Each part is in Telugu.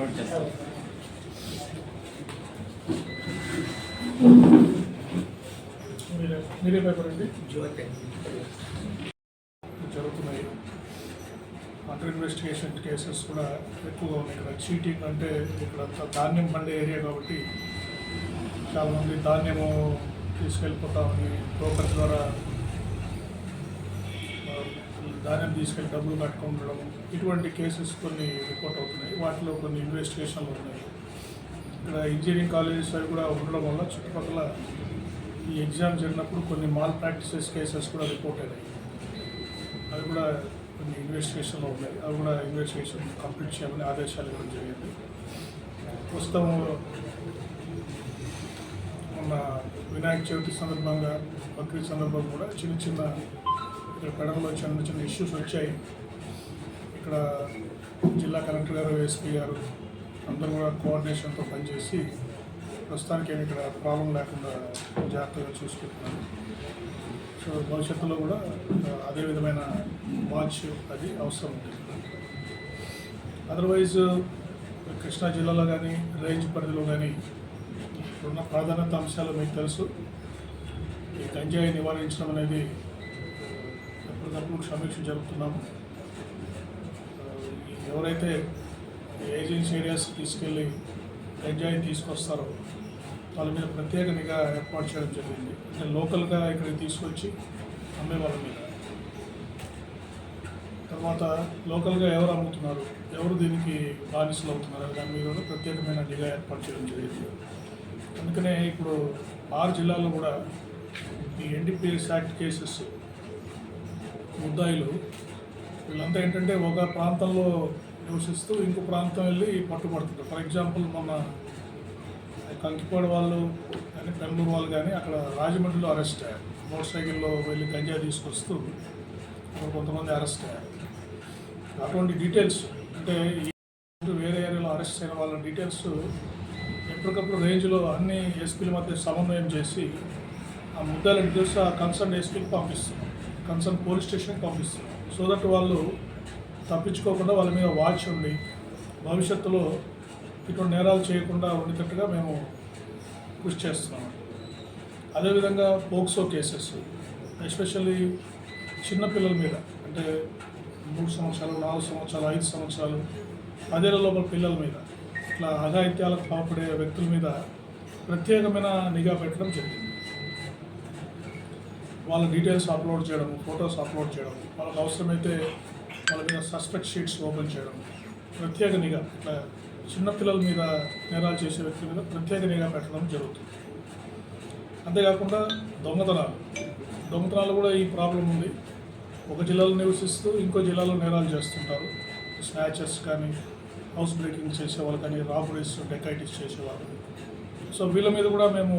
ఫార్వర్డ్ చేస్తాం. మీరే పేపర్ అండి జరుగుతున్నాయి. అండర్ ఇన్వెస్టిగేషన్ కేసెస్ కూడా ఎక్కువగా ఉన్నాయి. ఇక్కడ చీటింగ్ అంటే ఇక్కడ ధాన్యం పండే ఏరియా కాబట్టి చాలామంది ధాన్యము తీసుకెళ్ళిపోతామని బ్రోకర్ ద్వారా ధాన్యం తీసుకెళ్ళి డబ్బులు కట్టుకుంటడం, ఇటువంటి కేసెస్ కొన్ని రిపోర్ట్ అవుతున్నాయి. వాటిలో కొన్ని ఇన్వెస్టిగేషన్లు ఉన్నాయి. ఇక్కడ ఇంజనీరింగ్ కాలేజెస్ అవి కూడా ఉండడం వల్ల చుట్టుపక్కల ఈ ఎగ్జామ్ జరిగినప్పుడు కొన్ని మాల్ ప్రాక్టీసెస్ కేసెస్ కూడా రిపోర్ట్ అయినాయి. అవి కూడా కొన్ని ఇన్వెస్టిగేషన్లో ఉన్నాయి. అవి కూడా ఇన్వెస్టిగేషన్ కంప్లీట్ చేయాలని ఆదేశాలు ఇవ్వడం జరిగింది. ప్రస్తుతం మొన్న వినాయక చవితి సందర్భంగా, బక్రీద్ సందర్భంగా కూడా చిన్న ఇక్కడ పెడమలో చిన్న ఇష్యూస్ వచ్చాయి. ఇక్కడ జిల్లా కలెక్టర్ గారు, ఎస్పీ గారు అందరూ కూడా కోఆర్డినేషన్తో పనిచేసి ప్రస్తుతానికి ఏమి ఇక్కడ ప్రాబ్లం లేకుండా జాగ్రత్తగా చూసుకుంటున్నాను. సో భవిష్యత్తులో కూడా అదే విధమైన వాచ్ అది అవసరం ఉంటుంది. అదర్వైజ్ కృష్ణా జిల్లాలో కానీ, రేంజ్ పరిధిలో కానీ ఇప్పుడున్న ప్రాధాన్యత అంశాలు మీకు తెలుసు. ఈ గంజాయి నివారించడం అనేది ఎప్పటికప్పుడు సమీక్ష జరుపుతున్నాము. ఎవరైతే ఏజెన్సీ ఏరియాస్ తీసుకెళ్ళి గంజాయి తీసుకొస్తారో వాళ్ళ మీద ప్రత్యేక నిఘా ఏర్పాటు చేయడం జరిగింది. అంటే లోకల్గా ఇక్కడికి తీసుకొచ్చి అమ్మే వాళ్ళ మీద, తర్వాత లోకల్గా ఎవరు అమ్ముతున్నారు, ఎవరు దీనికి బానిసలు అవుతున్నారు దాని మీద కూడా ప్రత్యేకమైన నిఘా ఏర్పాటు చేయడం జరిగింది. అందుకనే ఇప్పుడు 6 జిల్లాల్లో కూడా ఈ ఎన్డీపీఎస్ యాక్ట్ కేసెస్ ముద్దాయిలు వీళ్ళంతా ఏంటంటే ఒక ప్రాంతంలో నివసిస్తూ ఇంకో ప్రాంతం వెళ్ళి పట్టుబడుతుంటారు. ఫర్ ఎగ్జాంపుల్ మొన్న కంకిపాడు వాళ్ళు కానీ, పెంగళూరు వాళ్ళు కానీ అక్కడ రాజమండ్రిలో అరెస్ట్ అయ్యారు. మోటార్ సైకిల్లో వెళ్ళి గంజా తీసుకొస్తూ అక్కడ కొంతమంది అరెస్ట్ అయ్యారు. అటువంటి డీటెయిల్స్ అంటే వేరే ఏరియాలో అరెస్ట్ అయిన వాళ్ళ డీటెయిల్స్ ఎప్పటికప్పుడు రేంజ్లో అన్ని ఎస్పీల మధ్య సమన్వయం చేసి ఆ ముద్దాల డీటెయిల్స్ ఆ కన్సర్న్ ఎస్పీకి పంపిస్తున్నాం, కన్సర్న్ పోలీస్ స్టేషన్కి పంపిస్తున్నాం. సో దట్ వాళ్ళు తప్పించుకోకుండా వాళ్ళ మీద వాచ్ ఉండి భవిష్యత్తులో ఇటువంటి నేరాలు చేయకుండా ఉండేటట్టుగా మేము కృషి చేస్తున్నాం. అదేవిధంగా పోక్సో కేసెస్ ఎస్పెషల్లీ చిన్నపిల్లల మీద, అంటే 3 సంవత్సరాలు, 4 సంవత్సరాలు, 5 సంవత్సరాలు, 10 ఏళ్ల లోపల పిల్లల మీద ఇట్లా అఘాయిత్యాలకు పాల్పడే వ్యక్తుల మీద ప్రత్యేకమైన నిఘా పెట్టడం జరిగింది. వాళ్ళ డీటెయిల్స్ అప్లోడ్ చేయడం, ఫొటోస్ అప్లోడ్ చేయడం, వాళ్ళకి అవసరమైతే వాళ్ళ మీద సస్పెక్ట్ షీట్స్ ఓపెన్ చేయడం, ప్రత్యేక నిఘా ఇట్లా చిన్నపిల్లల మీద నేరాలు చేసే వ్యక్తుల మీద ప్రత్యేక నిఘా పెట్టడం జరుగుతుంది. అంతేకాకుండా దొంగతనాలు కూడా ఈ ప్రాబ్లం ఉంది. ఒక జిల్లాలో నివసిస్తూ ఇంకో జిల్లాలో నేరాలు చేస్తుంటారు. స్నాచెస్ కానీ, హౌస్ బ్రేకింగ్ చేసేవాళ్ళు కానీ, రాబరీస్, డెకైటీస్ చేసేవాళ్ళు. సో వీళ్ళ మీద కూడా మేము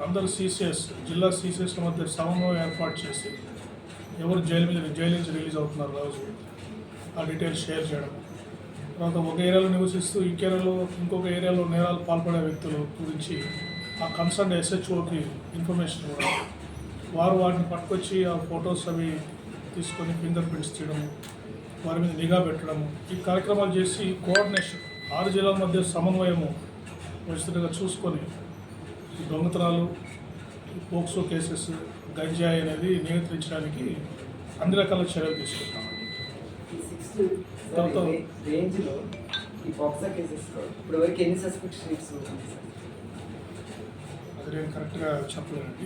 అందరు సీసీఎస్, జిల్లా సీసీఎస్ల మధ్య సమన్వయం ఏర్పాటు చేసి ఎవరు జైలు నుంచి రిలీజ్ అవుతున్నారు రోజు ఆ డీటెయిల్స్ షేర్ చేయడం. తర్వాత ఒక ఏరియాలో నివసిస్తూ ఇంకొక ఏరియాలో నేరాలు పాల్పడే వ్యక్తుల గురించి ఆ కన్సర్న్ ఎస్హెచ్ఓకి ఇన్ఫర్మేషన్ కూడా వారు వాటిని పట్టుకొచ్చి ఆ ఫొటోస్ అవి తీసుకొని ఫింగర్ ప్రింట్స్ తీయడం, వారి మీద నిఘా పెట్టడము, ఈ కార్యక్రమాలు చేసి కోఆర్డినేషన్ 6 జిల్లాల మధ్య సమన్వయము పరిస్థితిగా చూసుకొని ఈ దొంగతనాలు, పోక్సో కేసెస్, గంజాయి అనేది నియంత్రించడానికి అన్ని రకాల చర్యలు తీసుకుంటాం. తర్వాత రేంజ్లో ఈ పోక్సో కేసెస్లో ఇప్పుడు వరకు ఎన్ని సస్పెక్ట్ షీట్స్ ఉంది సార్? అది నేను కరెక్ట్గా చెప్పలేనండి.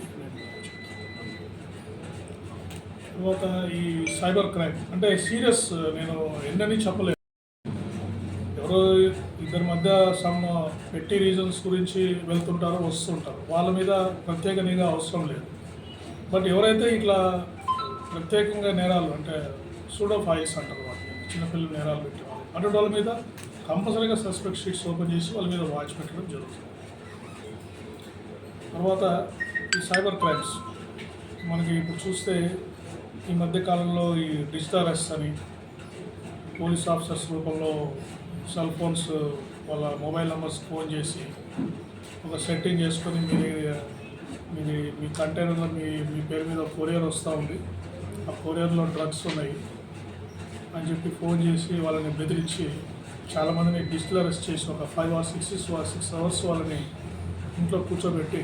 తర్వాత ఈ సైబర్ క్రైమ్ అంటే సీరియస్, నేను ఎన్నని చెప్పలేను. ఎవరో ఇద్దరి మధ్య సమ్ పెట్టి రీజన్స్ గురించి వెళ్తుంటారో వస్తుంటారు, వాళ్ళ మీద ప్రత్యేక నిఘా అవసరం లేదు. బట్ ఎవరైతే ఇట్లా ప్రత్యేకంగా నేరాలు అంటే సూడోఫైల్స్ అంటారు, వాటిని చిన్నపిల్లలు నేరాలు పెట్టేవాళ్ళు, అటువంటి వాళ్ళ మీద కంపల్సరీగా సస్పెక్ట్ షీట్స్ ఓపెన్ చేసి వాళ్ళ మీద వాచ్ పెట్టడం జరుగుతుంది. తర్వాత ఈ సైబర్ క్రైమ్స్ మనకి ఇప్పుడు చూస్తే ఈ మధ్యకాలంలో ఈ డిజిటల్ అరెస్ట్ అని పోలీస్ ఆఫీసర్స్ రూపంలో సెల్ ఫోన్స్ వాళ్ళ మొబైల్ నెంబర్స్ ఫోన్ చేసి ఒక సెట్టింగ్ చేసుకొని మీ కంటైనర్లో మీ పేరు మీద కొరియర్ వస్తూ ఉంది, ఆ కొరియర్లో డ్రగ్స్ ఉన్నాయి అని చెప్పి ఫోన్ చేసి వాళ్ళని బెదిరించి చాలామందిని డిజిటల్ అరెస్ట్ చేసి ఒక 5 or 6 అవర్స్ వాళ్ళని ఇంట్లో కూర్చోబెట్టి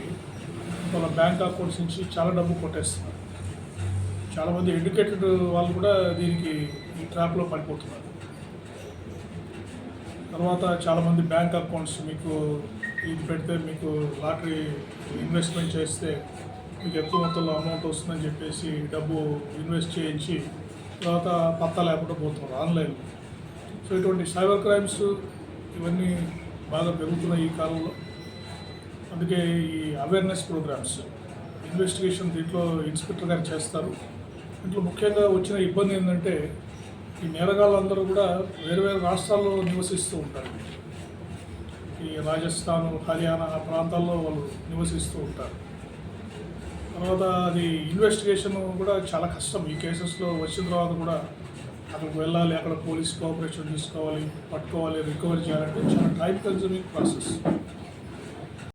వాళ్ళ బ్యాంక్ అకౌంట్స్ నుంచి చాలా డబ్బు కొట్టేస్తున్నారు. చాలామంది ఎడ్యుకేటెడ్ వాళ్ళు కూడా దీనికి ఈ ట్రాప్లో పడిపోతున్నారు. తర్వాత చాలామంది బ్యాంక్ అకౌంట్స్ మీకు ఇది పెడితే మీకు లాటరీ ఇన్వెస్ట్మెంట్ చేస్తే మీకు ఎక్కువ మొత్తంలో అమౌంట్ వస్తుందని చెప్పేసి డబ్బు ఇన్వెస్ట్ చేయించి తర్వాత పత్తా లేకుండా పోతున్నారు ఆన్లైన్. సో ఇటువంటి సైబర్ క్రైమ్స్ ఇవన్నీ బాగా పెరుగుతున్నాయి ఈ కాలంలో. అందుకే ఈ అవేర్నెస్ ప్రోగ్రామ్స్ ఇన్వెస్టిగేషన్ దీంట్లో ఇన్స్పెక్టర్ గారు చేస్తారు. దీంట్లో ముఖ్యంగా వచ్చిన ఇబ్బంది ఏంటంటే ఈ నేరగాళ్ళందరూ కూడా వేరు వేరు రాష్ట్రాల్లో నివసిస్తూ ఉంటారు. ఈ రాజస్థాన్, హర్యానా ఆ ప్రాంతాల్లో వాళ్ళు నివసిస్తూ ఉంటారు. తర్వాత అది ఇన్వెస్టిగేషన్ కూడా చాలా కష్టం. ఈ కేసెస్లో వచ్చిన తర్వాత కూడా అక్కడికి వెళ్ళాలి, అక్కడ పోలీస్ కోఆపరేషన్ తీసుకోవాలి, పట్టుకోవాలి, రికవరీ చేయాలంటే చాలా టైం కన్జ్యూమింగ్ ప్రాసెస్.